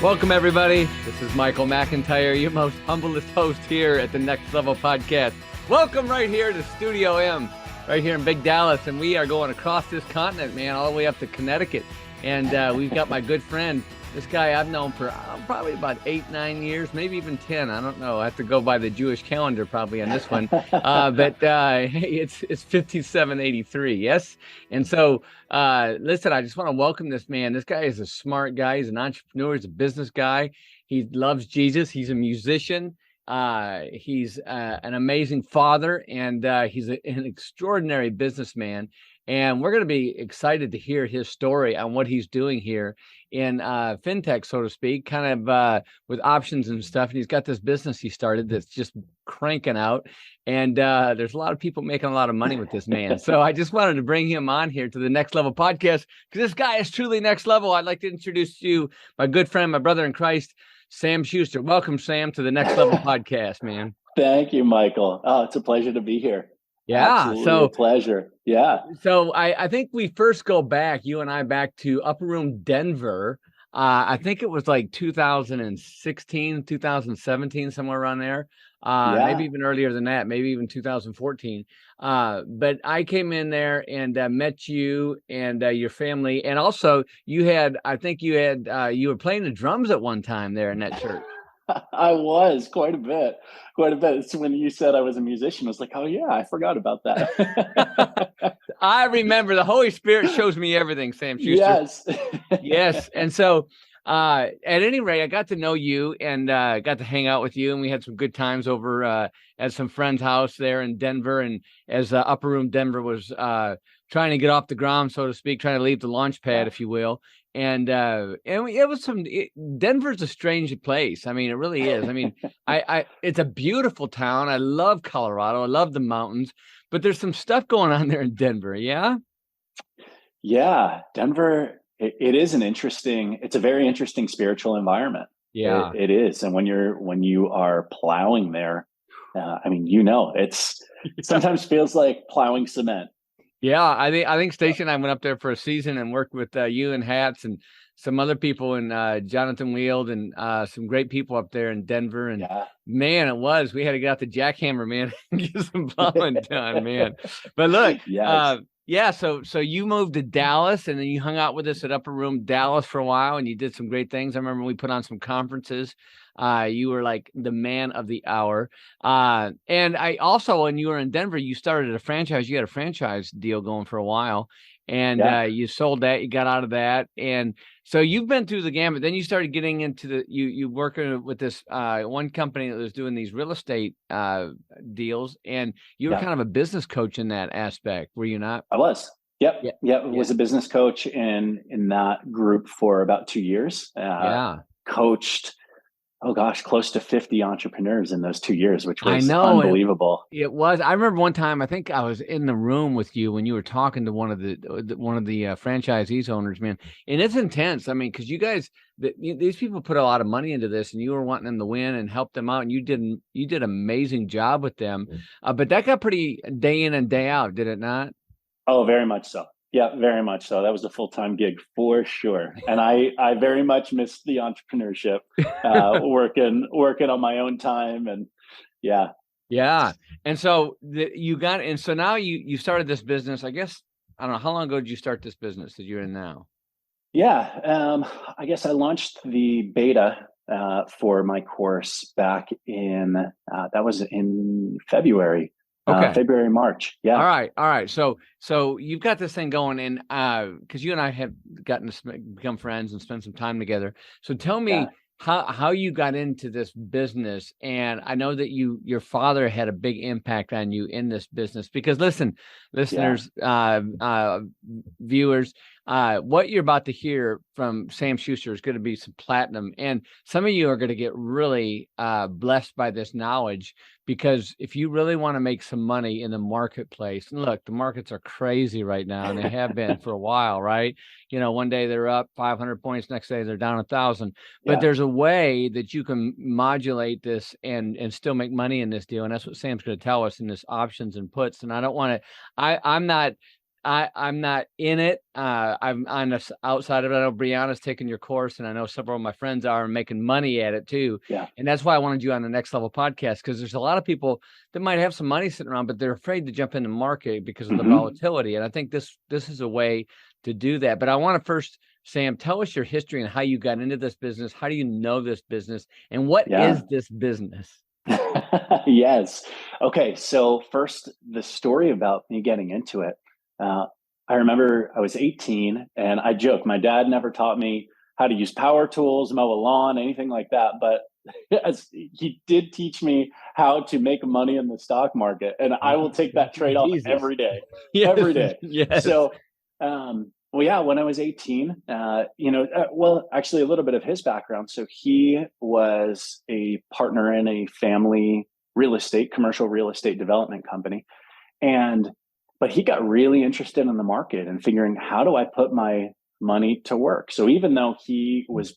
Welcome, everybody. This is Michael McIntyre, your most humblest host here at the Next Level Podcast. Welcome right here to Studio M, right here in Big Dallas. And we are going across this continent, man, all the way up to Connecticut. And we've got my good friend, this guy I've known for probably about 8-9 years, maybe even 10. I don't know. I have to go by the Jewish calendar probably on this one. But hey, it's 5783, yes? And so, listen, I just want to welcome this man. This guy is a smart guy. He's an entrepreneur. He's a business guy. He loves Jesus. He's a musician. He's an amazing father, and he's an extraordinary businessman. And we're going to be excited to hear his story on what he's doing here in fintech, so to speak, kind of with options and stuff. And he's got this business he started that's just cranking out. And there's a lot of people making a lot of money with this man. So I just wanted to bring him on here to the Next Level Podcast because this guy is truly next level. I'd like to introduce to you my good friend, my brother in Christ, Sam Shooster. Welcome, Sam, to the Next Level Podcast, man. Thank you, Michael. Oh, it's a pleasure to be here. Yeah. Absolutely So a pleasure. Yeah. So I think we first go back, you and I, back to Upper Room Denver. I think it was like 2016, 2017, somewhere around there. Maybe even earlier than that, maybe even 2014. But I came in there and met you and your family. And also you were playing the drums at one time there in that church. I was quite a bit. So when you said I was a musician, I was like, oh yeah, I forgot about that. I remember the Holy Spirit shows me everything, Sam Shooster. Yes. Yes. And so at any rate, I got to know you and got to hang out with you, and we had some good times over at some friend's house there in Denver. And as Upper Room Denver was trying to get off the ground, so to speak, trying to leave the launch pad, if you will. And it was Denver's a strange place. I mean, it really is. I mean, it's a beautiful town. I love Colorado. I love the mountains, but there's some stuff going on there in Denver. Yeah. Yeah. Denver, it's a very interesting spiritual environment. Yeah, it is. And when you are plowing there, it sometimes feels like plowing cement. Yeah, I think Stacey and I went up there for a season and worked with you and Hats and some other people, and Jonathan Wield and some great people up there in Denver. And man, we had to get out the jackhammer, man, and get some plowing done, man. But look, yes. So you moved to Dallas, and then you hung out with us at Upper Room Dallas for a while, and you did some great things. I remember we put on some conferences. You were like the man of the hour. And I also, when you were in Denver, you started a franchise. You had a franchise deal going for a while, and you sold that. You got out of that, and so you've been through the gamut. Then you started getting into you working with this one company that was doing these real estate deals, and you were kind of a business coach in that aspect, were you not? I was. Yep. Was a business coach in that group for about 2 years. Coached, oh gosh, close to 50 entrepreneurs in those 2 years, which was unbelievable. It was. I remember one time, I think I was in the room with you when you were talking to one of the franchisees owners, man. And it's intense. I mean, because you guys, these people put a lot of money into this, and you were wanting them to win and help them out, and you did an amazing job with them. But that got pretty day in and day out, did it not? Oh, very much so. Yeah, very much so. That was a full-time gig for sure. And I very much missed the entrepreneurship, working on my own time. And yeah. And so so now you started this business, I guess, I don't know, how long ago did you start this business that you're in now? Yeah. I guess I launched the beta for my course back in, that was in February. Okay. February, March. Yeah. All right. So you've got this thing going, and because you and I have gotten to become friends and spend some time together. So tell me how you got into this business. And I know that your father had a big impact on you in this business, because listen, listeners, viewers, what you're about to hear from Sam Shooster is going to be some platinum, and some of you are going to get really blessed by this knowledge, because if you really want to make some money in the marketplace, and look, the markets are crazy right now, and they have been for a while, right? You know, one day they're up 500 points, next day they're down 1,000. But there's a way that you can modulate this and still make money in this deal, and that's what Sam's going to tell us in this options and puts. And I don't want to, I'm not I'm not in it. I'm on the outside of it. I know Brianna's taking your course, and I know several of my friends are making money at it too. Yeah. And that's why I wanted you on the Next Level podcast, because there's a lot of people that might have some money sitting around, but they're afraid to jump in the market because of the volatility. And I think this is a way to do that. But I want to first, Sam, tell us your history and how you got into this business. How do you know this business, and what is this business? Yes. Okay. So first, the story about me getting into it. I remember I was 18, and I joke, my dad never taught me how to use power tools, mow a lawn, anything like that. But as he did teach me how to make money in the stock market, and I will take that trade off every day, every day. Yes. So, well, yeah, when I was 18, well, actually a little bit of his background. So he was a partner in a family commercial real estate development company. But he got really interested in the market and figuring, how do I put my money to work? So even though he was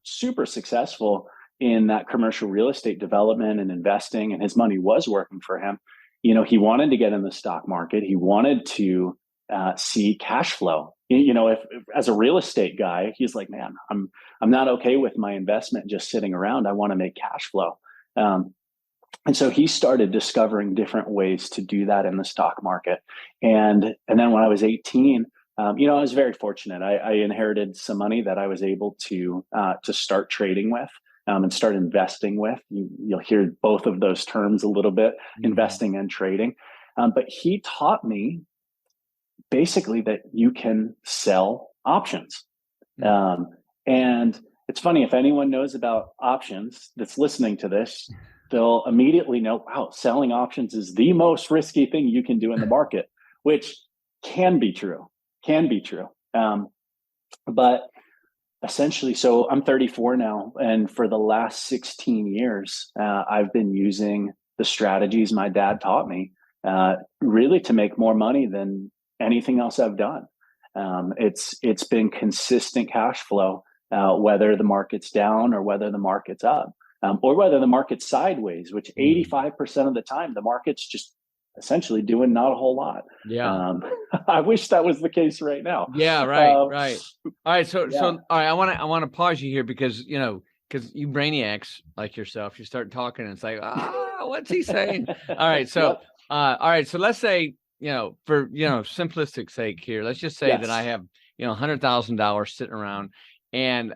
super successful in that commercial real estate development and investing, and his money was working for him, he wanted to get in the stock market. He wanted to see cash flow. If as a real estate guy, he's like, man, I'm not okay with my investment just sitting around. I want to make cash flow. And so he started discovering different ways to do that in the stock market. And then when I was 18, I was very fortunate. I inherited some money that I was able to start trading with and start investing with. You'll hear both of those terms a little bit, investing and trading. But he taught me basically that you can sell options. And it's funny, if anyone knows about options that's listening to this, they'll immediately know, wow, selling options is the most risky thing you can do in the market, which can be true. But essentially, so I'm 34 now, and for the last 16 years, I've been using the strategies my dad taught me, really to make more money than anything else I've done. It's been consistent cash flow, whether the market's down or whether the market's up. Or whether the market's sideways, which 85% of the time, the market's just essentially doing not a whole lot. Yeah. I wish that was the case right now. Yeah, right. All right. So all right, I want to pause you here because you brainiacs like yourself, you start talking and it's like, what's he saying? All right. So, all right. So let's say, for, simplistic sake here, let's just say that I have, $100,000 sitting around. And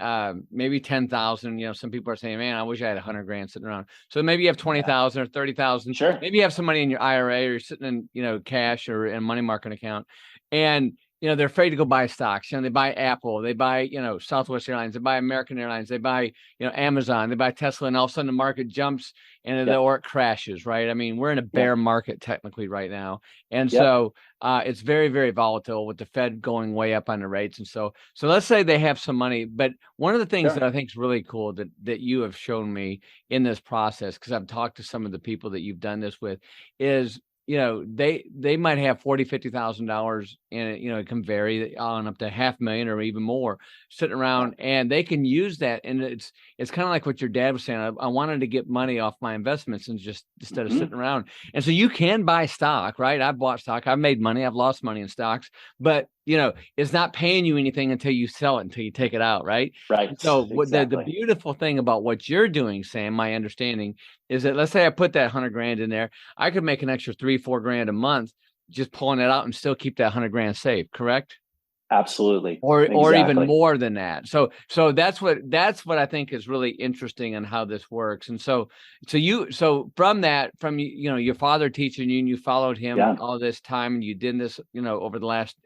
maybe 10,000, some people are saying, man, I wish I had 100 grand sitting around. So maybe you have 20,000 or 30,000. Sure. Maybe you have some money in your IRA, or you're sitting in, cash or in a money market account. And, they're afraid to go buy stocks. They buy Apple, they buy, Southwest Airlines, they buy American Airlines, they buy, Amazon, they buy Tesla, and all of a sudden the market jumps or it crashes, right? I mean, we're in a bear market technically right now. And so it's very, very volatile with the Fed going way up on the rates. And so let's say they have some money, but one of the things that I think is really cool that you have shown me in this process, because I've talked to some of the people that you've done this with, is they might have $40,000-$50,000 in it. It can vary on up to $500,000 or even more sitting around, and they can use that. And it's kind of like what your dad was saying. I wanted to get money off my investments and just instead of sitting around. And so you can buy stock, right? I've bought stock. I've made money. I've lost money in stocks, but it's not paying you anything until you sell it, until you take it out, right? Right. So the beautiful thing about what you're doing, Sam, my understanding is that, let's say I put that 100 grand in there, I could make an extra $3-4 grand a month just pulling it out and still keep that 100 grand safe, correct? Absolutely. Or even more than that. So that's what I think is really interesting on how this works. And so from your father teaching you, and you followed him all this time, and you did this, over the last,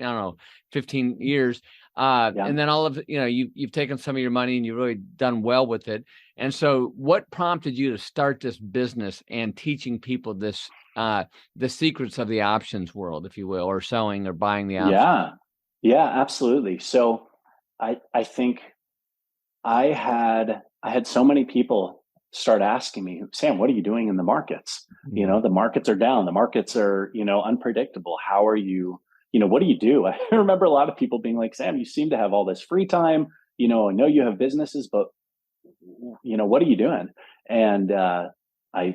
15 years. And then all of, you've taken some of your money and you've really done well with it. And so what prompted you to start this business and teaching people this, the secrets of the options world, if you will, or selling or buying the options? Yeah, absolutely. So I think I had so many people start asking me, Sam, what are you doing in the markets? The markets are down. The markets are, unpredictable. How are you, what do you do? I remember a lot of people being like, Sam, you seem to have all this free time. I know you have businesses, but what are you doing? And I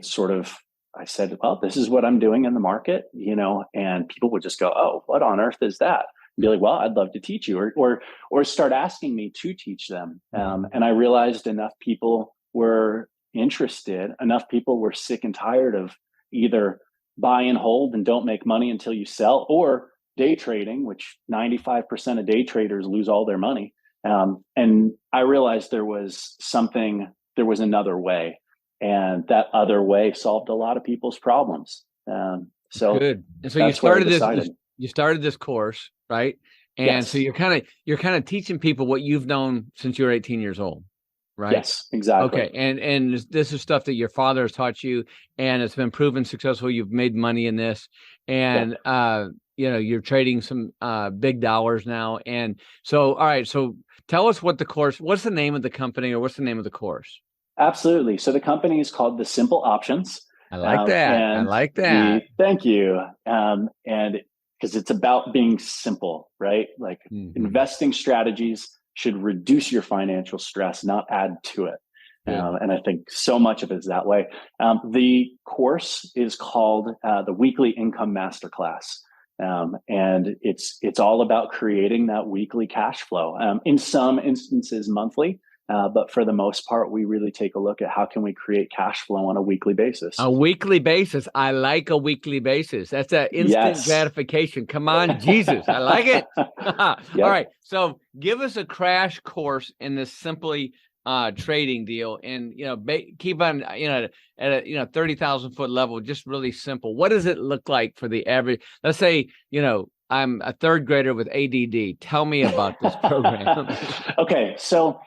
I said, well, this is what I'm doing in the market, and people would just go, oh, what on earth is that? And be like, well, I'd love to teach you, or start asking me to teach them. And I realized enough people were interested, enough people were sick and tired of either buy and hold and don't make money until you sell, or day trading, which 95% of day traders lose all their money. And I realized there was another way. And that other way solved a lot of people's problems. So good. And so you started this course, right? And yes. so you're kind of teaching people what you've known since you were 18 years old, right? Yes, exactly. Okay. And this is stuff that your father has taught you, and it's been proven successful. You've made money in this, and you're trading some big dollars now. And so, all right. So tell us what's the name of the company, or what's the name of the course? Absolutely. So the company is called The Simple Options. I like that. Thank you. And because it's about being simple, right? Like investing strategies should reduce your financial stress, not add to it. And I think so much of it is that way. The course is called the Weekly Income Masterclass. And it's all about creating that weekly cash flow. In some instances, monthly. But for the most part, we really take a look at how can we create cash flow on a weekly basis. A weekly basis. I like a weekly basis. That's an instant gratification. Come on, Jesus. I like it. All right. So give us a crash course in this simply trading deal, and keep on at a 30,000 foot level, just really simple. What does it look like for the average? Let's say I'm a third grader with ADD. Tell me about this program. Okay, so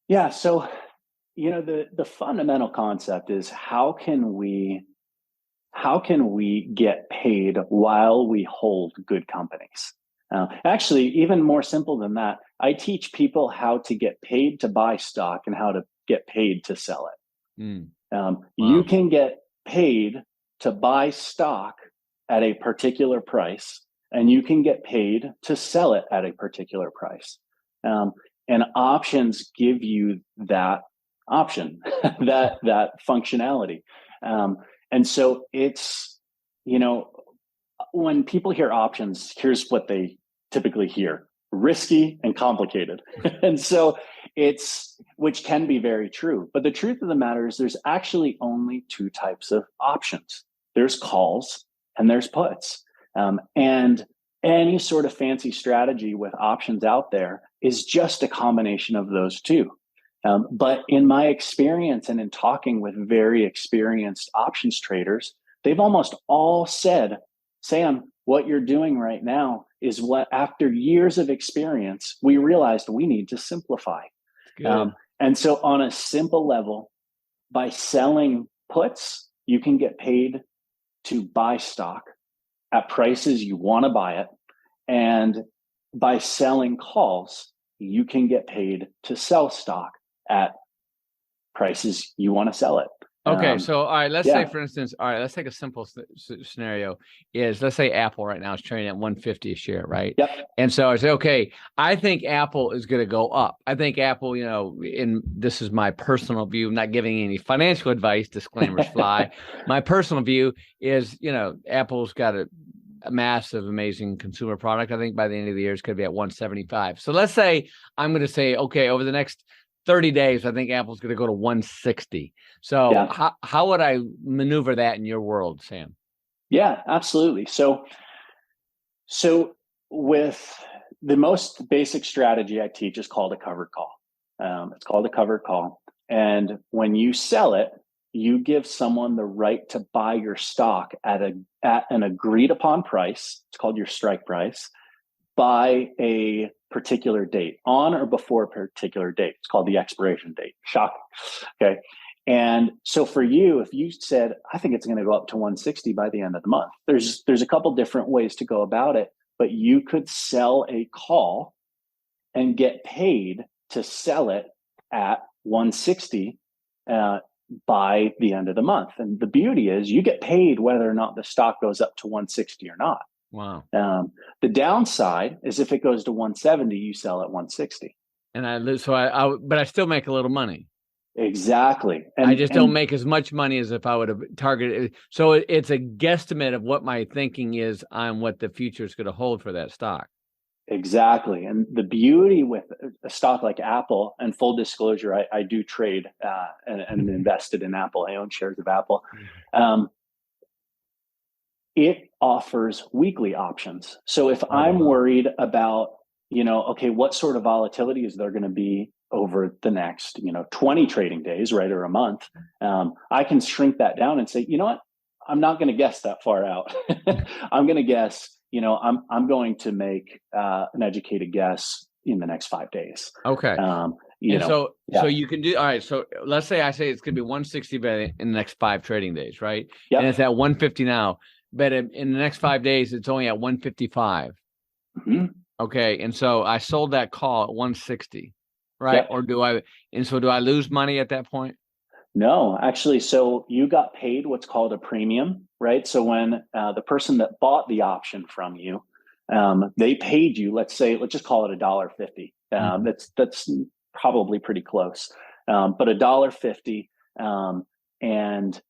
the fundamental concept is how can we get paid while we hold good companies? Actually, even more simple than that, I teach people how to get paid to buy stock and how to get paid to sell it. Wow. You can get paid to buy stock at a particular price, and you can get paid to sell it at a particular price. And options give you that option, that functionality. And so it's, when people hear options, here's what they typically hear: risky and complicated. And so which can be very true. But the truth of the matter is there's actually only two types of options. There's calls and there's puts. And any sort of fancy strategy with options out there is just a combination of those two. But in my experience and in talking with very experienced options traders, they've almost all said, Sam, what you're doing right now is what, after years of experience, we realized we need to simplify. And so on a simple level, by selling puts, you can get paid to buy stock at prices you want to buy it. And by selling calls, you can get paid to sell stock at prices you want to sell it. Okay. So, all right, let's say, for instance, let's take a simple scenario is, let's say Apple right now is trading at 150 a share, right? Yep. And so I say, okay, I think Apple is going to go up. I think Apple, this is my personal view, I'm not giving any financial advice, disclaimers fly. My personal view is, Apple's got a massive, amazing consumer product. I think by the end of the year, it's going to be at 175. So let's say I'm going to say, okay, over the next 30 days, I think Apple's going to go to 160. So how would I maneuver that in your world, Sam? Yeah, absolutely. So with the most basic strategy I teach is called a covered call. It's called a covered call. And when you sell it, you give someone the right to buy your stock at an agreed upon price. It's called your strike price, by a particular date, on or before a particular date. It's called the expiration date. Shocking. Okay. And so for you, if you said, I think it's going to go up to 160 by the end of the month, there's a couple different ways to go about it, but you could sell a call and get paid to sell it at 160 by the end of the month. And the beauty is you get paid whether or not the stock goes up to 160 or not. Wow. The downside is if it goes to 170, you sell at 160. And but I still make a little money. Exactly. I just don't make as much money as if I would have targeted. So it's a guesstimate of what my thinking is on what the future is going to hold for that stock. Exactly. And the beauty with a stock like Apple, and full disclosure, I do trade and am invested in Apple. I own shares of Apple. It offers weekly options. So if I'm worried about, okay, what sort of volatility is there going to be over the next, 20 trading days, right, or a month, I can shrink that down and say, you know what, I'm not going to guess that far out. I'm going to guess, I'm going to make an educated guess in the next 5 days. Okay. So you can do, all right. So let's say I say it's going to be 160 in the next 5 trading days, right? Yep. And it's at 150 now, but in the next 5 days, it's only at 155. Mm-hmm. Okay. And so I sold that call at 160, right? Yep. Or do I lose money at that point? No, actually. So you got paid what's called a premium, right? So when the person that bought the option from you, they paid you, let's just call it $1.50. That's probably pretty close, but $1.50. And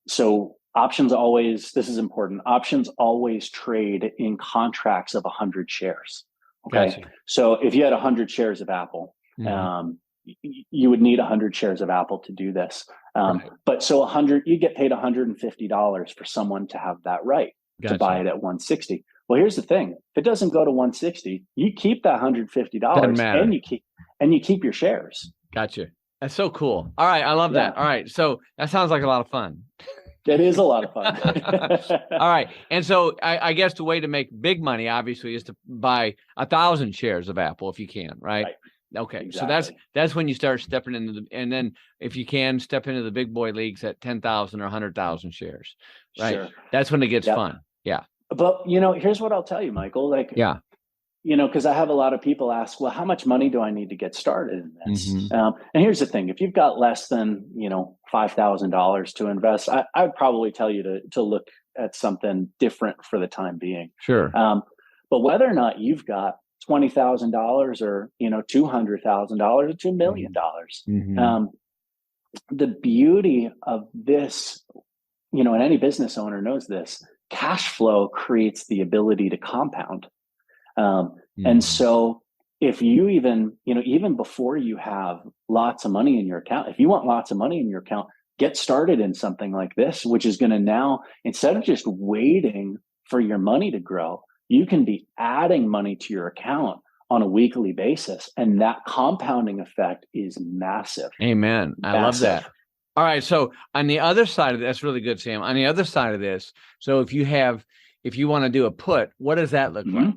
so options always, this is important. Options always trade in contracts of 100 shares. Okay. Gotcha. So if you had 100 shares of Apple, you would need 100 shares of Apple to do this. Right. But so you get paid $150 for someone to have that right to buy it at 160. Well, here's the thing. If it doesn't go to 160, you keep that $150 and you keep your shares. Gotcha. That's so cool. All right. I love that. All right. So that sounds like a lot of fun. It is a lot of fun. All right. And so I guess the way to make big money, obviously, is to buy 1,000 shares of Apple if you can, right? Okay. Exactly. So that's when you start stepping into and then if you can step into the big boy leagues at 10,000 or 100,000 shares, right? Sure. That's when it gets fun. Yeah. But, here's what I'll tell you, Michael, because I have a lot of people ask, well, how much money do I need to get started in this? Mm-hmm. And here's the thing, if you've got less than, $5,000 to invest, I would probably tell you to look at something different for the time being. Sure. But whether or not you've got $20,000 or, $200,000 or $2 million, the beauty of this, and any business owner knows this, cash flow creates the ability to compound. And so if you even before you have lots of money in your account, if you want lots of money in your account, get started in something like this, which is going to now, instead of just waiting for your money to grow, you can be adding money to your account on a weekly basis. And that compounding effect is massive. Amen. I love that. All right. So on the other side of that's really good, Sam. On the other side of this, so if you want to do a put, what does that look like?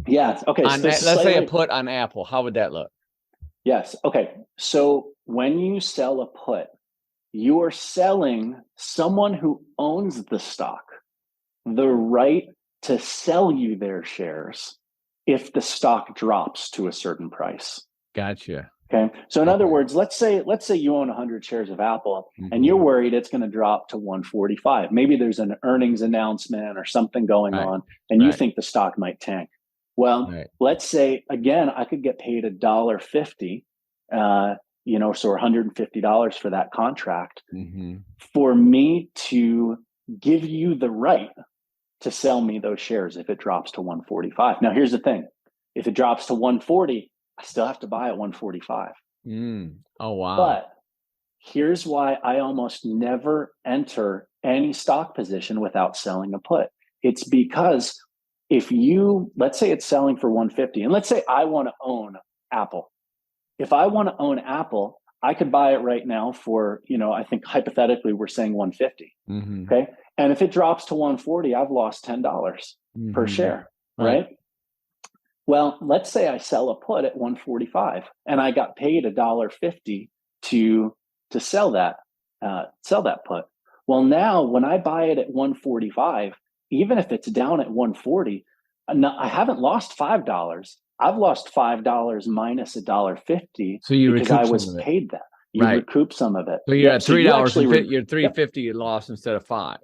Yeah. Okay. Let's say a put on Apple. How would that look? Yes. Okay. So when you sell a put, you are selling someone who owns the stock the right to sell you their shares if the stock drops to a certain price. Gotcha. Okay. So in other words, let's say you own 100 shares of Apple and you're worried it's going to drop to 145. Maybe there's an earnings announcement or something going on and you think the stock might tank. Well, let's say, again, I could get paid $1.50, so $150 for that contract for me to give you the right to sell me those shares if it drops to 145. Now, here's the thing. If it drops to 140, I still have to buy at 145. Oh, wow. But here's why I almost never enter any stock position without selling a put. It's because let's say it's selling for 150, and let's say I want to own Apple. If I want to own Apple, I could buy it right now for, I think hypothetically we're saying 150. Okay. And if it drops to 140, I've lost $10 per share. Right. Well, let's say I sell a put at 145 and I got paid $1.50 to sell that put. Well, now when I buy it at 145, even if it's down at 140, I haven't lost $5. I've lost $5 minus $1.50 because I was paid that. You recoup some of it. So you're at $3. You're $3.50 you lost instead of $5.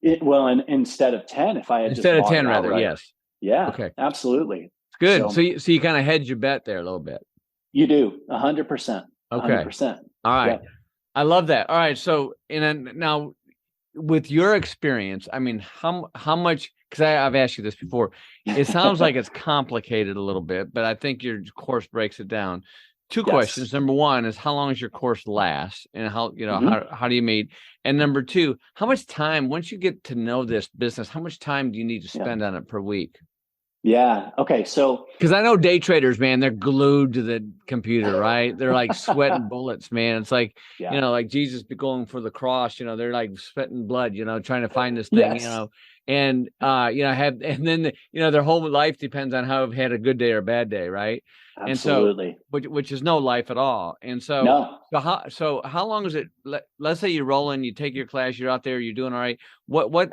And instead of 10, if I had instead just of 10 rather, outright. yes. Yeah. Okay. Absolutely. It's good. So you kind of hedge your bet there a little bit. You do 100%. Okay. 100%. All right. Yeah. I love that. All right. So, and then now with your experience, I mean, how much, because I've asked you this before, it sounds like it's complicated a little bit, but I think your course breaks it down. Two questions. Number one is, how long does your course last, and how, how do you meet? And number two, how much time, once you get to know this business, how much time do you need to spend on it per week? Yeah. Okay. So, because I know day traders, man, they're glued to the computer, right? They're like sweating bullets, man. It's like, like Jesus be going for the cross, they're like sweating blood, trying to find this thing, and, and then, their whole life depends on how they've had a good day or a bad day. Right. Absolutely. And so, which is no life at all. And so, no. so how long is it? Let's say you're rolling, you take your class, you're out there, you're doing all right.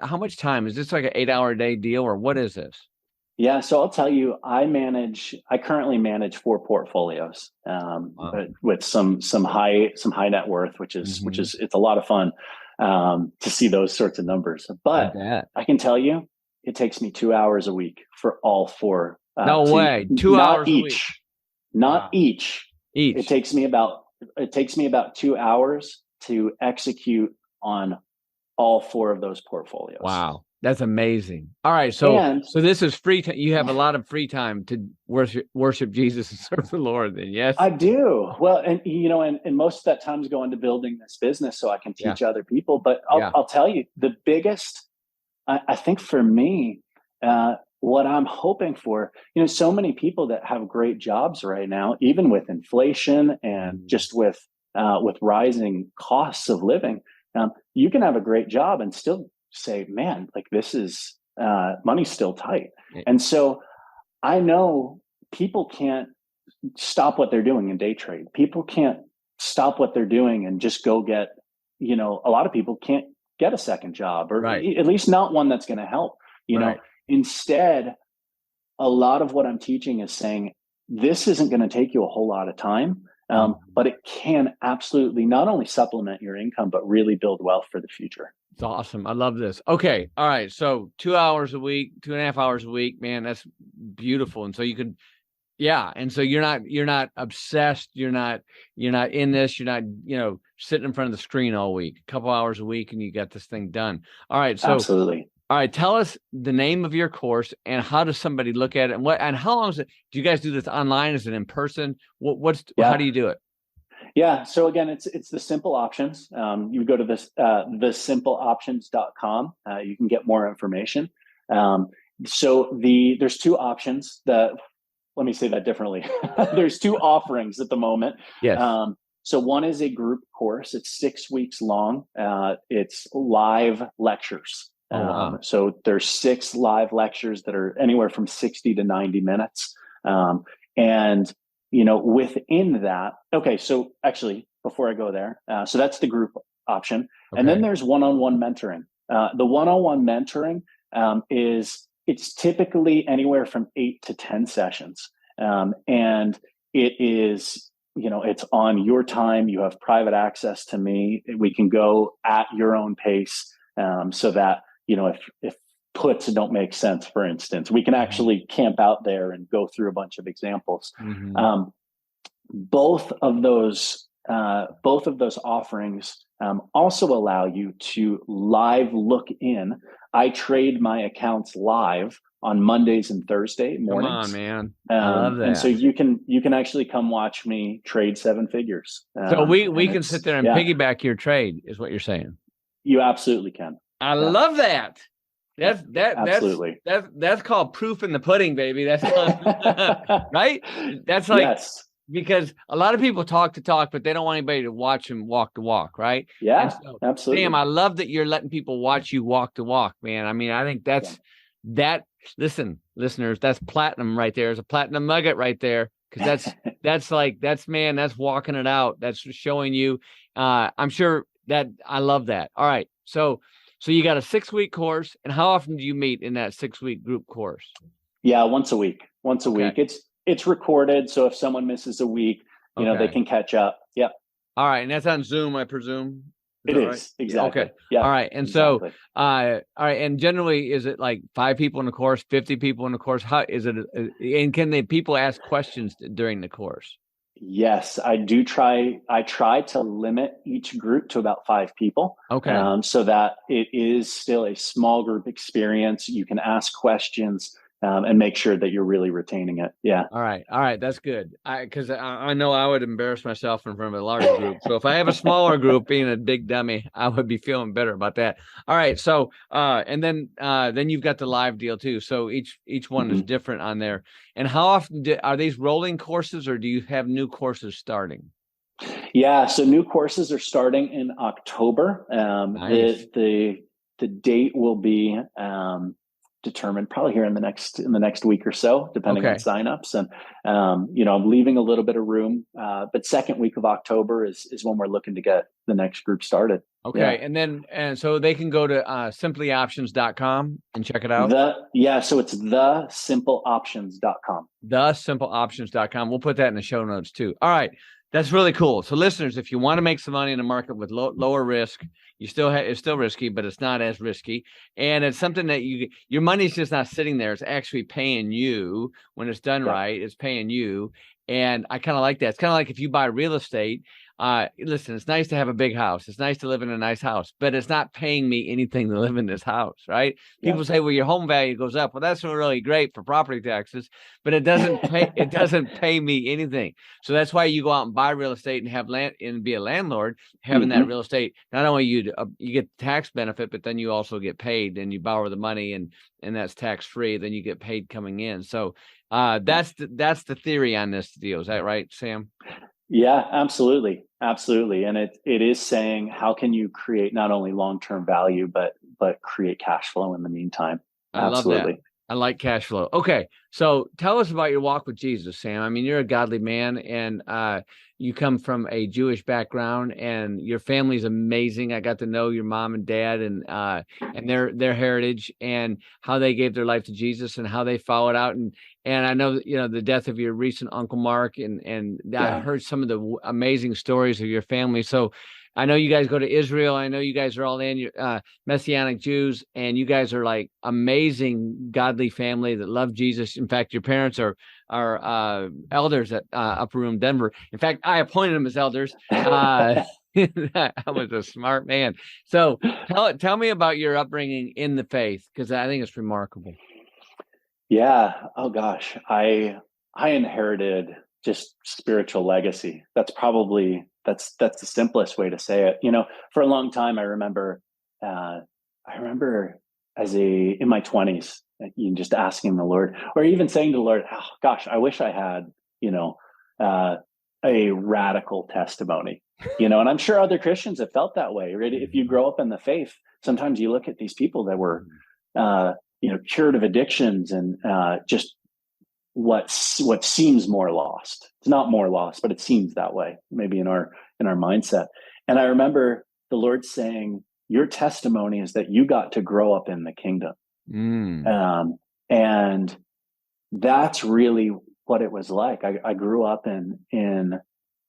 How much time is this? Like an 8-hour a day deal, or what is this? Yeah, so I'll tell you, I currently manage 4 portfolios, with some high net worth, which is it's a lot of fun to see those sorts of numbers. But I can tell you, it takes me 2 hours a week for all 4. No way, 2 hours each, a week. Not each. It takes me about 2 hours to execute on all 4 of those portfolios. Wow. That's amazing. All right. So this is free time. You have a lot of free time to worship Jesus and serve the Lord then. Yes, I do. Well, and and most of that time is going to building this business so I can teach other people. But I'll tell you, the biggest, I think for me, what I'm hoping for, so many people that have great jobs right now, even with inflation and just with rising costs of living, you can have a great job and still say, man, like this is money's still tight. And so I know people can't stop what they're doing in day trade. People can't stop what they're doing and just go get, a lot of people can't get a second job, or at least not one that's going to help, know. Instead, a lot of what I'm teaching is saying, this isn't going to take you a whole lot of time, but it can absolutely not only supplement your income, but really build wealth for the future. It's awesome. I love this. Okay. All right. So 2 hours a week, 2.5 hours a week, man, that's beautiful. And so you could, and so you're not obsessed. You're not in this, you're not, sitting in front of the screen all week, a couple hours a week, and you got this thing done. All right. So absolutely. All right. Tell us the name of your course and how does somebody look at it, and how long is it? Do you guys do this online? Is it in person? How do you do it? Yeah. So again, it's the simple options. You go to this, thesimpleoptions.com. You can get more information. So there's 2 options let me say that differently. There's 2 offerings at the moment. Yes. So one is a group course. It's 6 weeks long. It's live lectures. Wow. So there's 6 live lectures that are anywhere from 60 to 90 minutes. And within that, okay, so actually, before I go there, so that's the group option. Okay. And then there's one-on-one mentoring. The one-on-one mentoring it's typically anywhere from 8 to 10 sessions. And it is, it's on your time. You have private access to me. We can go at your own pace, so that, if puts don't make sense, for instance, we can actually camp out there and go through a bunch of examples. Both of those offerings also allow you to live look in. I trade my accounts live on Mondays and Thursday mornings. Come on, man. I love that. And so you can actually come watch me trade 7 figures. So we can sit there and piggyback your trade, is what you're saying. You absolutely can. I love that. Absolutely. That's called proof in the pudding, baby. That's right. That's like, because a lot of people talk the talk, but they don't want anybody to watch them walk the walk, right? Yeah, so, absolutely. Sam, I love that you're letting people watch you walk the walk, man. I mean, I think that's listen, listeners, that's platinum right there. There's a platinum nugget right there, because that's walking it out. That's showing you. I'm sure that I love that. All right, so you got a 6-week course, and how often do you meet in that 6-week group course? Yeah, once a week. Week. It's recorded, so if someone misses a week, they can catch up. Yep. All right, and that's on Zoom, I presume. It is, right? Exactly. Okay. Yeah. All right, and exactly. So, all right, and generally, is it like 5 people in the course, 50 people in the course? How is it? And can the people ask questions during the course? Yes, I do try. I try to limit each group to about 5 people. Okay. So that it is still a small group experience. You can ask questions and make sure that you're really retaining it. Yeah. All right. All right. That's good. Because I know I would embarrass myself in front of a large group. So if I have a smaller group, being a big dummy, I would be feeling better about that. All right. So and then you've got the live deal too. So each one is different on there. And how often are these rolling courses, or do you have new courses starting? Yeah. So new courses are starting in October. Nice. The date will be determined probably here in the next week or so, depending on Okay. signups. And I'm leaving a little bit of room, but second week of October is when we're looking to get the next group started. Okay. Yeah. And so they can go to simplyoptions.com and check it out. So it's thesimpleoptions.com. Thesimpleoptions.com. We'll put that in the show notes too. All right. That's really cool. So listeners, if you want to make some money in a market with lower risk, it's still risky, but it's not as risky. And it's something that your money's just not sitting there. It's actually paying you when it's done right. It's paying you. And I kind of like that. It's kind of like if you buy real estate, listen, it's nice to have a big house. It's nice to live in a nice house, but it's not paying me anything to live in this house, right? People say, well, your home value goes up. Well, that's really great for property taxes, but it doesn't pay me anything. So that's why you go out and buy real estate and have land and be a landlord, having that real estate. Not only you get the tax benefit, but then you also get paid, and you borrow the money and that's tax free. Then you get paid coming in. So that's the theory on this deal. Is that right, Sam? Yeah, absolutely. Absolutely. And it is saying, how can you create not only long-term value, but create cash flow in the meantime? I love that. I like cash flow. Okay. So tell us about your walk with Jesus, Sam. I mean, you're a godly man, and you come from a Jewish background, and your family's amazing. I got to know your mom and dad and their heritage and how they gave their life to Jesus and how they followed out. And I know, the death of your recent Uncle Mark, and I heard some of the amazing stories of your family. So I know you guys go to Israel. I know you guys are all in Messianic Jews, and you guys are like amazing, godly family that love Jesus. In fact, your parents are elders at Upper Room Denver. In fact, I appointed them as elders. I was a smart man. So tell me about your upbringing in the faith, because I think it's remarkable. Yeah. Oh gosh, I inherited just spiritual legacy. That's the simplest way to say it. For a long time, I remember in my 20s, just asking the Lord, or even saying to the Lord, oh gosh, I wish I had, a radical testimony, and I'm sure other Christians have felt that way, right? If you grow up in the faith, sometimes you look at these people that were, cured of addictions and just what seems more lost. It's not more lost, but it seems that way, maybe in our mindset. And I remember the Lord saying, your testimony is that you got to grow up in the kingdom. And that's really what it was like. I grew up in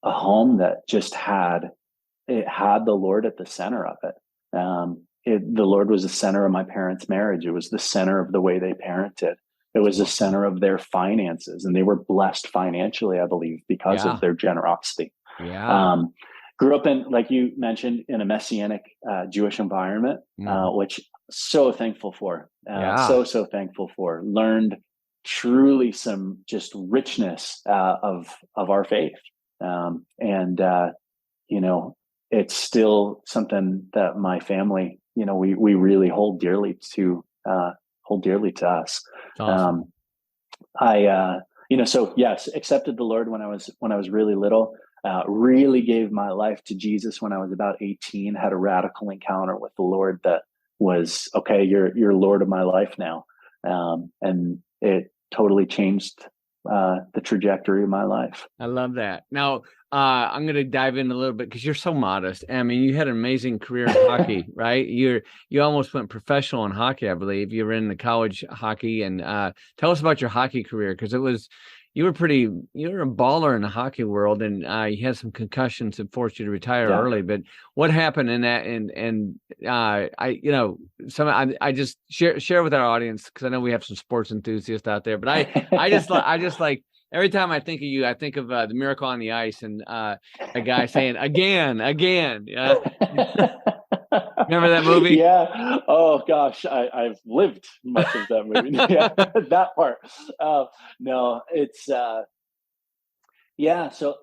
a home that just had the Lord at the center of it. The Lord was the center of my parents' marriage. It was the center of the way they parented. It was the center of their finances, and they were blessed financially, I believe, because of their generosity. Grew up in, like you mentioned, in a Messianic Jewish environment, which so thankful for. So thankful for. Learned truly some just richness of our faith, and it's still something that my family, we really hold dearly to us. Awesome. So yes, accepted the Lord when I was really little. Really gave my life to Jesus when I was about 18. Had a radical encounter with the Lord that was, okay, you're Lord of my life now, and it totally changed the trajectory of my life. I love that. Now, I'm going to dive in a little bit because you're so modest. I mean, you had an amazing career in hockey, right? You almost went professional in hockey, I believe. You were in the college hockey, and tell us about your hockey career, because you were a baller in the hockey world, and you had some concussions that forced you to retire early. But what happened in that? And I just share with our audience, because I know we have some sports enthusiasts out there. But I just like every time I think of you, I think of the Miracle on the Ice and a guy saying again. Yeah. Remember that movie? Yeah. Oh gosh, I've lived much of that movie. Yeah, that part. No, it's yeah. So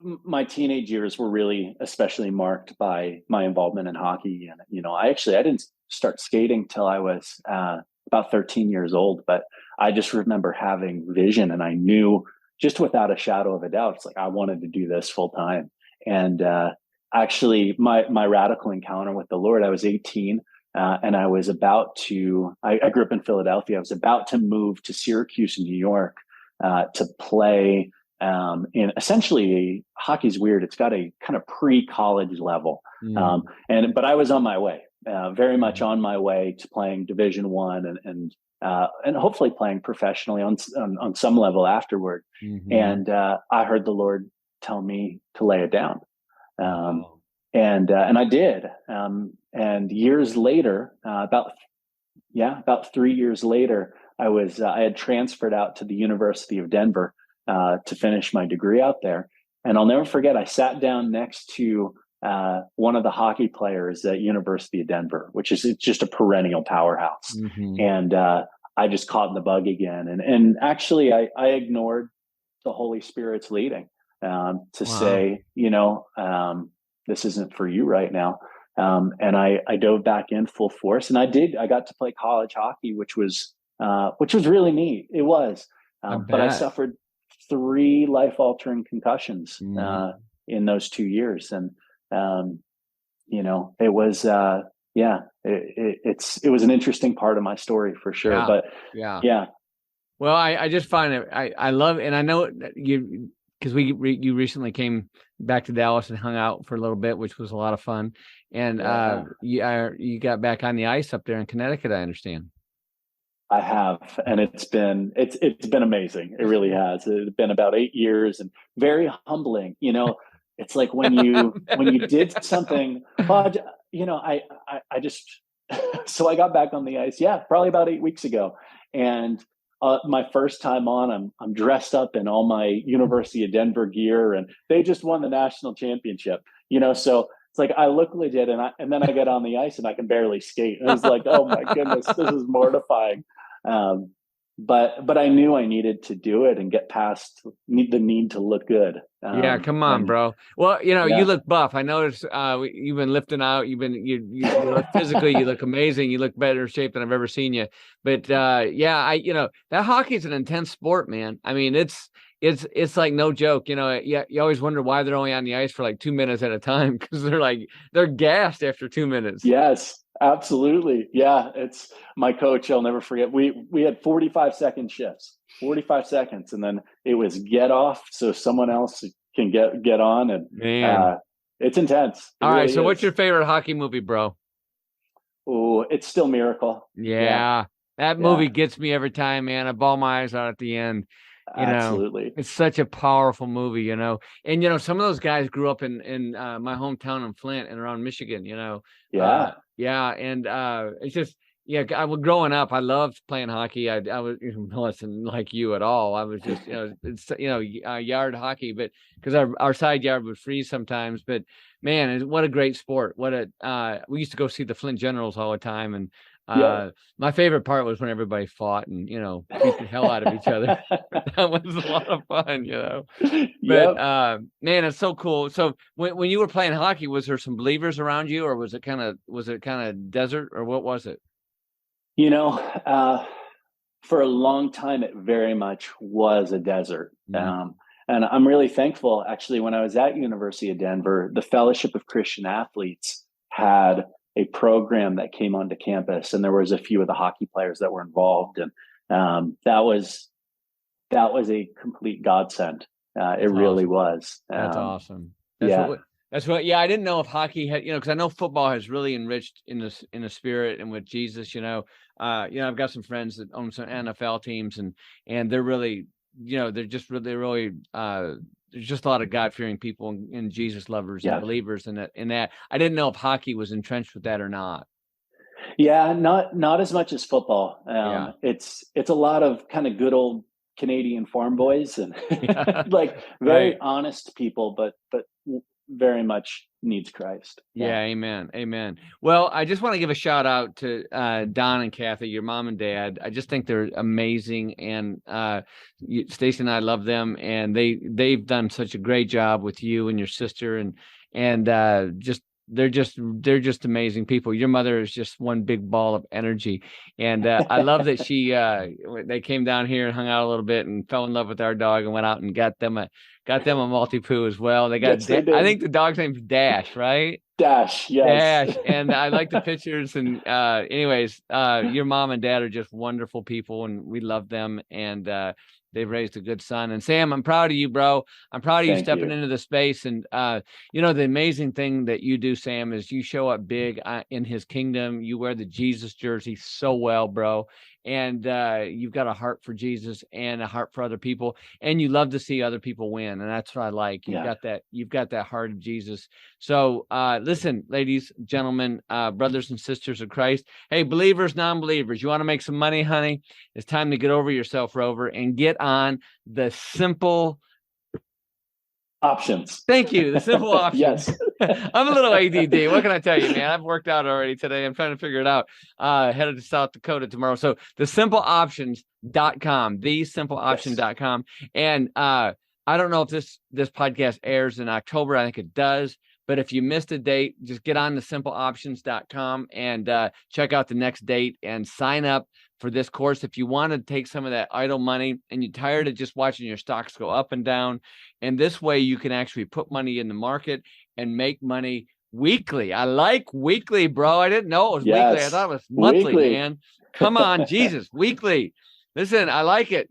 my teenage years were really especially marked by my involvement in hockey, and I didn't start skating till I was about 13 years old, but I just remember having vision, and I knew just without a shadow of a doubt, it's like I wanted to do this full time. And actually, my radical encounter with the Lord, I was 18. And I was about to, I grew up in Philadelphia. I was about to move to Syracuse, New York, to play in essentially, hockey's weird. It's got a kind of pre-college level. But I was on my way, very much on my way to playing Division I and hopefully playing professionally on some level afterward. And I heard the Lord tell me to lay it down. And I did. And years later, about 3 years later, I had transferred out to the University of Denver to finish my degree out there. And I'll never forget, I sat down next to one of the hockey players at University of Denver, which is just a perennial powerhouse. And I just caught the bug again. And actually, I ignored the Holy Spirit's leading to say, this isn't for you right now. And I dove back in full force, and I got to play college hockey, which was really neat. It was, but I suffered 3 life-altering concussions in those 2 years. And, it was, it was an interesting part of my story for sure. But yeah. Well, I just find it, I love, and I know you, because you recently came back to Dallas and hung out for a little bit, which was a lot of fun. And you got back on the ice up there in Connecticut, I understand. I have, and it's been amazing. It really has. It's been about 8 years, and very humbling. It's like when you did something. Well, I just so I got back on the ice. Yeah, probably about 8 weeks ago, and my first time on, I'm dressed up in all my University of Denver gear, and they just won the national championship. So it's like I look legit, and then I get on the ice and I can barely skate. And I was like, oh my goodness, this is mortifying. But I knew I needed to do it and get past the need to look good. Come on, bro. Well, you look buff. I noticed you've been lifting out. You look physically, you look amazing. You look better shape than I've ever seen you. But that hockey is an intense sport, man. I mean, it's like no joke. You always wonder why they're only on the ice for like 2 minutes at a time, because they're gassed after 2 minutes. Yes. Absolutely. Yeah. It's my coach. I'll never forget. We had 45-second shifts, 45 seconds. And then it was get off so someone else can get on. And it's intense. All right. So what's your favorite hockey movie, bro? Oh, it's still Miracle. Yeah. That movie gets me every time, man. I bawl my eyes out at the end. Absolutely. It's such a powerful movie, and some of those guys grew up in my hometown in Flint and around Michigan, And it's just, I was growing up, I loved playing hockey. I was wasn't like you at all. I was just, yard hockey, but because our side yard would freeze sometimes, but man, what a great sport. We used to go see the Flint Generals all the time. And my favorite part was when everybody fought and, beat the hell out of each other. That was a lot of fun, But man, it's so cool. So when you were playing hockey, was there some believers around you, or was it kind of desert, or what was it? For a long time, it very much was a desert. And I'm really thankful, actually, when I was at University of Denver, the Fellowship of Christian Athletes had a program that came onto campus, and there was a few of the hockey players that were involved. And that was a complete godsend. It really was. That's awesome. That's what. Yeah, I didn't know if hockey had, because I know football has really enriched in the spirit and with Jesus. I've got some friends that own some NFL teams, and they're really, they're just really. There's just a lot of God-fearing people and Jesus lovers and believers in that. I didn't know if hockey was entrenched with that or not. Yeah, not as much as football. It's a lot of kind of good old Canadian farm boys and Yeah. like very Right. honest people, but very much needs Christ. Yeah, amen. Amen. Well, I just want to give a shout out to Don and Kathy, your mom and dad. I just think they're amazing, and Stacy and I love them, and they've done such a great job with you and your sister, and just they're just amazing people. Your mother is just one big ball of energy, and I love that they came down here and hung out a little bit and fell in love with our dog and went out and got them a multi-poo as well. They got Yes, they I did. think the dog's name's Dash, right? Dash, yes. Dash. And I like the pictures. And anyways, your mom and dad are just wonderful people, and we love them. And they've raised a good son. And Sam, I'm proud of you, bro. I'm proud of you Thank stepping you. into the space. And the amazing thing that you do, Sam, is you show up big in his kingdom. You wear the Jesus jersey so well, bro. And you've got a heart for Jesus and a heart for other people, and you love to see other people win, and that's what I like. You've got that heart of Jesus. So listen, ladies, gentlemen, brothers and sisters of Christ, hey, believers, non-believers, you want to make some money, honey? It's time to get over yourself, Rover, and get on the simple options. Thank you. The simple options. Yes. I'm a little ADD. What can I tell you, man? I've worked out already today. I'm trying to figure it out. Headed to South Dakota tomorrow. So thesimpleoptions.com, thesimpleoption.com. And I don't know if this podcast airs in October. I think it does. But if you missed a date, just get on thesimpleoptions.com and check out the next date and sign up for this course. If you want to take some of that idle money and you're tired of just watching your stocks go up and down, and this way you can actually put money in the market and make money weekly. I like weekly, bro. I didn't know it was weekly. I thought it was monthly, man. Come on, Jesus, weekly. Listen, I like it,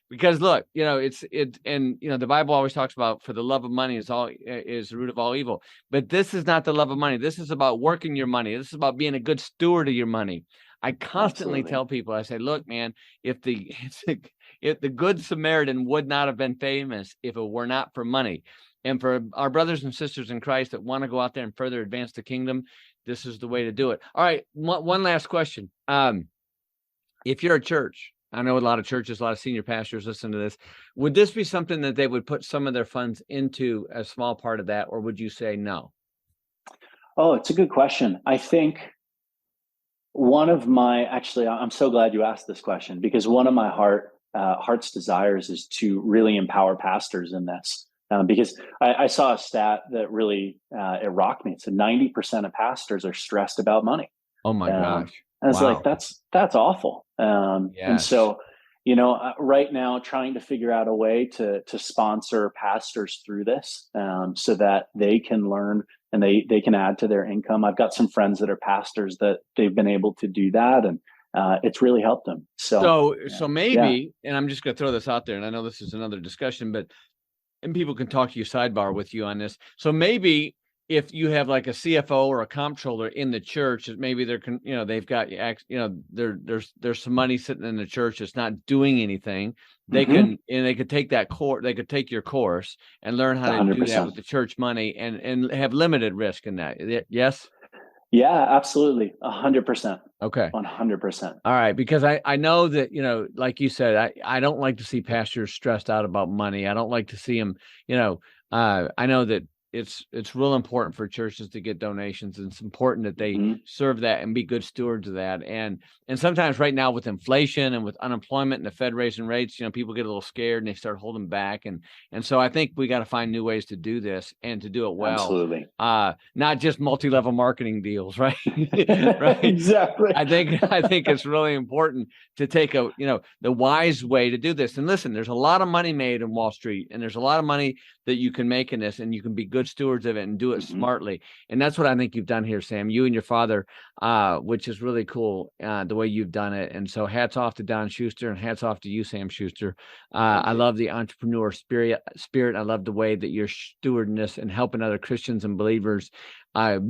because look, the Bible always talks about for the love of money is the root of all evil. But this is not the love of money. This is about working your money. This is about being a good steward of your money. I constantly tell people, I say, look, man, if the Good Samaritan would not have been famous if it were not for money. And for our brothers and sisters in Christ that want to go out there and further advance the kingdom, this is the way to do it. All right, one last question. If you're a church, I know a lot of churches, a lot of senior pastors listen to this. Would this be something that they would put some of their funds into, a small part of that, or would you say no? Oh, it's a good question. I think I'm so glad you asked this question, because one of my heart's desires is to really empower pastors in this. Because I saw a stat that really it rocked me. It said 90% of pastors are stressed about money. Oh my gosh! And it's like that's awful. Yes. And so, right now, trying to figure out a way to sponsor pastors through this, so that they can learn and they can add to their income. I've got some friends that are pastors that they've been able to do that, and it's really helped them. So maybe, and I'm just going to throw this out there, and I know this is another discussion, and people can talk to you sidebar with you on this. So maybe if you have like a CFO or a comptroller in the church, maybe they've got, there's some money sitting in the church that's not doing anything. They could take that course. They could take your course and learn how to 100%. do that with the church money and have limited risk in that. Yes. Yeah, absolutely. 100%. Okay. 100%. All right. Because I know that, like you said, I don't like to see pastors stressed out about money. I don't like to see them, I know that it's real important for churches to get donations, and it's important that they serve that and be good stewards of that. And sometimes right now with inflation and with unemployment and the Fed raising rates, people get a little scared and they start holding back. And so I think we got to find new ways to do this and to do it well. Absolutely. Not just multi-level marketing deals, right? Right. Exactly. I think it's really important to take the wise way to do this. And listen, there's a lot of money made in Wall Street, and there's a lot of money that you can make in this, and you can be good stewards of it and do it smartly. And that's what I think you've done here, Sam, you and your father, which is really cool, the way you've done it. And so hats off to Don Shooster, and hats off to you, Sam Shooster. I love the entrepreneur spirit. I love the way that you're stewarding this and helping other Christians and believers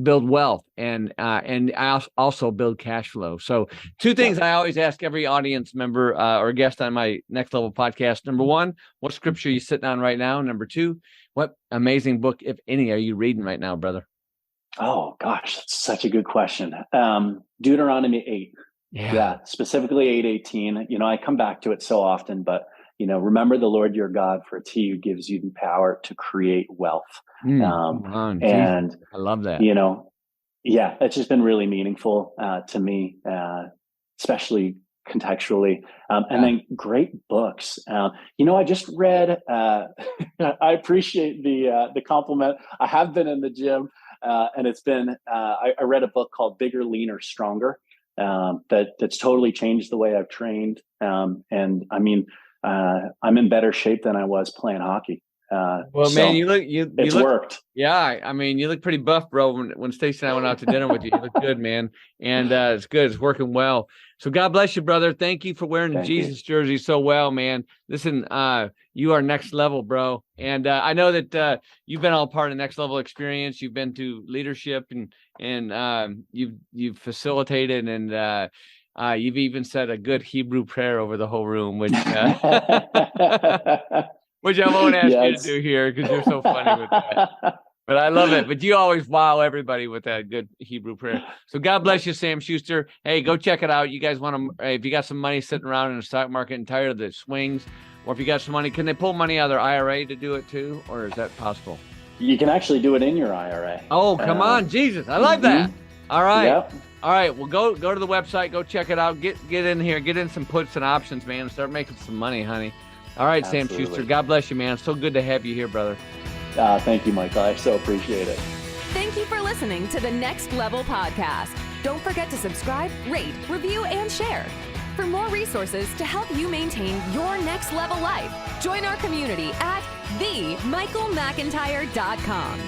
build wealth and also build cash flow. So two things I always ask every audience member or guest on my Next Level podcast. Number one, what scripture are you sitting on right now? Number two, what amazing book, if any, are you reading right now, brother? Oh gosh, that's such a good question. Deuteronomy 8. Yeah, specifically 8:18. I come back to it so often, but remember the Lord your God, for it's he who gives you the power to create wealth. Come on, And Jesus. I love that. Yeah, it's just been really meaningful to me, especially contextually. And then great books. I just read, I appreciate the compliment. I have been in the gym, and it's been, I read a book called Bigger, Leaner, Stronger, that's totally changed the way I've trained. And I mean, I'm in better shape than I was playing hockey. Well, man, it's worked. Yeah, I mean, you look pretty buff, bro. When Stacey and I went out to dinner with you, you look good, man. And it's good. It's working well. So God bless you, brother. Thank you for wearing the Jesus jersey so well, man. Listen, you are next level, bro. And I know that you've been all part of Next Level Experience. You've been to leadership, and you've facilitated, and you've even said a good Hebrew prayer over the whole room, which which I won't ask you to do here because you're so funny with that. But I love it. But you always wow everybody with that good Hebrew prayer. So God bless you, Sam Shooster. Hey, go check it out. You guys want to, if you got some money sitting around in the stock market and tired of the swings, or if you got some money, can they pull money out of their IRA to do it too? Or is that possible? You can actually do it in your IRA. Oh, come on, Jesus. I like that. All right. Yep. All right. Well, go to the website. Go check it out. Get in here. Get in some puts and options, man. Start making some money, honey. All right, Absolutely. Sam Shooster. God bless you, man. So good to have you here, brother. Thank you, Michael. I so appreciate it. Thank you for listening to the Next Level Podcast. Don't forget to subscribe, rate, review, and share. For more resources to help you maintain your next level life, join our community at themichaelmcintyre.com.